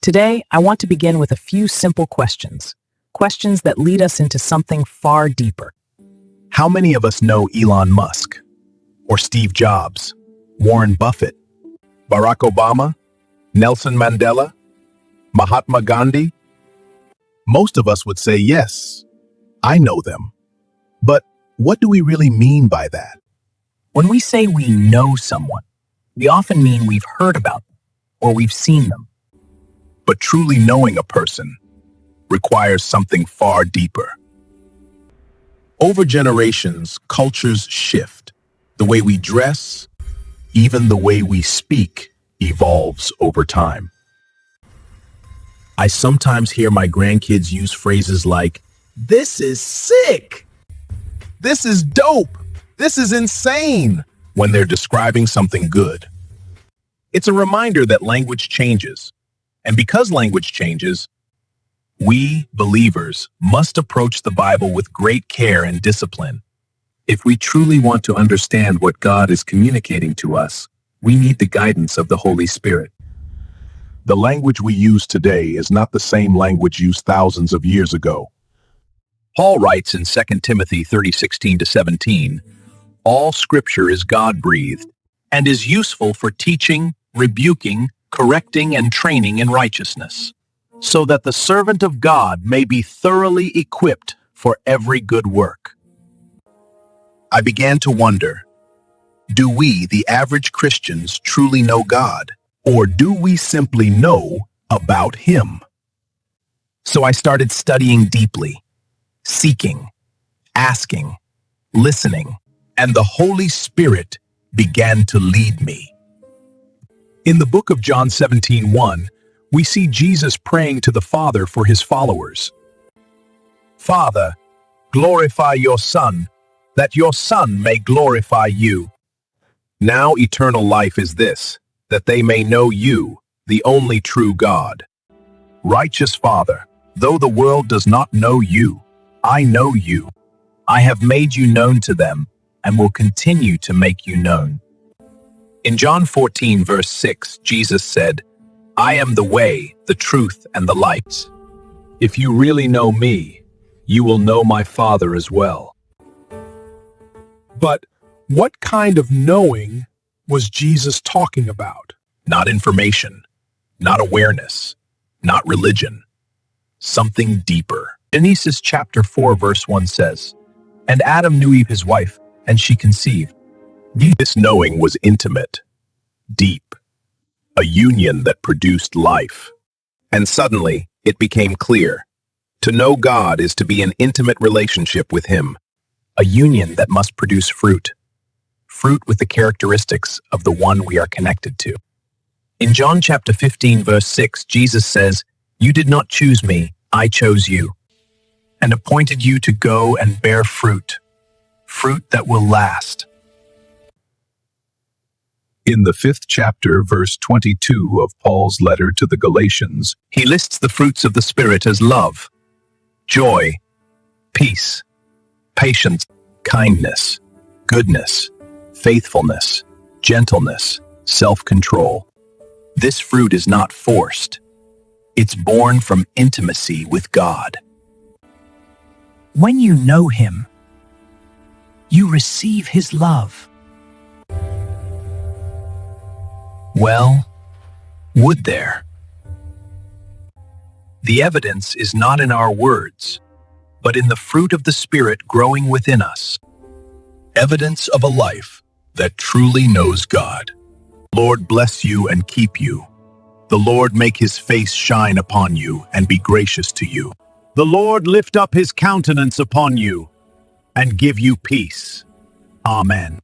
Today, I want to begin with a few simple questions. Questions that lead us into something far deeper. How many of us know Elon Musk? Or Steve Jobs? Warren Buffett? Barack Obama? Nelson Mandela? Mahatma Gandhi? Most of us would say yes, I know them. But what do we really mean by that? When we say we know someone, we often mean we've heard about them or we've seen them. But truly knowing a person requires something far deeper. Over generations, cultures shift. The way we dress, even the way we speak, evolves over time. I sometimes hear my grandkids use phrases like, "This is sick! This is dope! This is insane!" when they're describing something good. It's a reminder that language changes. And because language changes, we, believers, must approach the Bible with great care and discipline. If we truly want to understand what God is communicating to us, we need the guidance of the Holy Spirit. The language we use today is not the same language used thousands of years ago. Paul writes in 2 Timothy 30:16-17, "All Scripture is God-breathed and is useful for teaching, rebuking, correcting, and training in righteousness, so that the servant of God may be thoroughly equipped for every good work." I began to wonder, do we, the average Christians, truly know God? Or do we simply know about Him? So I started studying deeply, seeking, asking, listening, and the Holy Spirit began to lead me. In the book of John 17:1, we see Jesus praying to the Father for His followers. "Father, glorify your Son, that your Son may glorify you. Now eternal life is this, that they may know you, the only true God. Righteous Father, though the world does not know you, I know you. I have made you known to them and will continue to make you known." In John 14, verse 6, Jesus said, "I am the way, the truth, and the light. If you really know me, you will know my Father as well." But what kind of knowing was Jesus talking about? Not information, not awareness, not religion. Something deeper. Genesis chapter 4, verse 1 says, "And Adam knew Eve his wife, and she conceived." This knowing was intimate, deep, a union that produced life. And suddenly, it became clear. To know God is to be in intimate relationship with Him, a union that must produce fruit. Fruit with the characteristics of the one we are connected to. In John chapter 15, verse 6, Jesus says, "You did not choose me, I chose you, and appointed you to go and bear fruit, fruit that will last." In the 5th chapter, verse 22 of Paul's letter to the Galatians, he lists the fruits of the Spirit as love, joy, peace, patience, kindness, goodness, faithfulness, gentleness, self-control. This fruit is not forced. It's born from intimacy with God. When you know Him, you receive His love. Well, would there? The evidence is not in our words, but in the fruit of the Spirit growing within us. Evidence of a life that truly knows God. Lord bless you and keep you. The Lord make His face shine upon you and be gracious to you. The Lord lift up His countenance upon you and give you peace. Amen.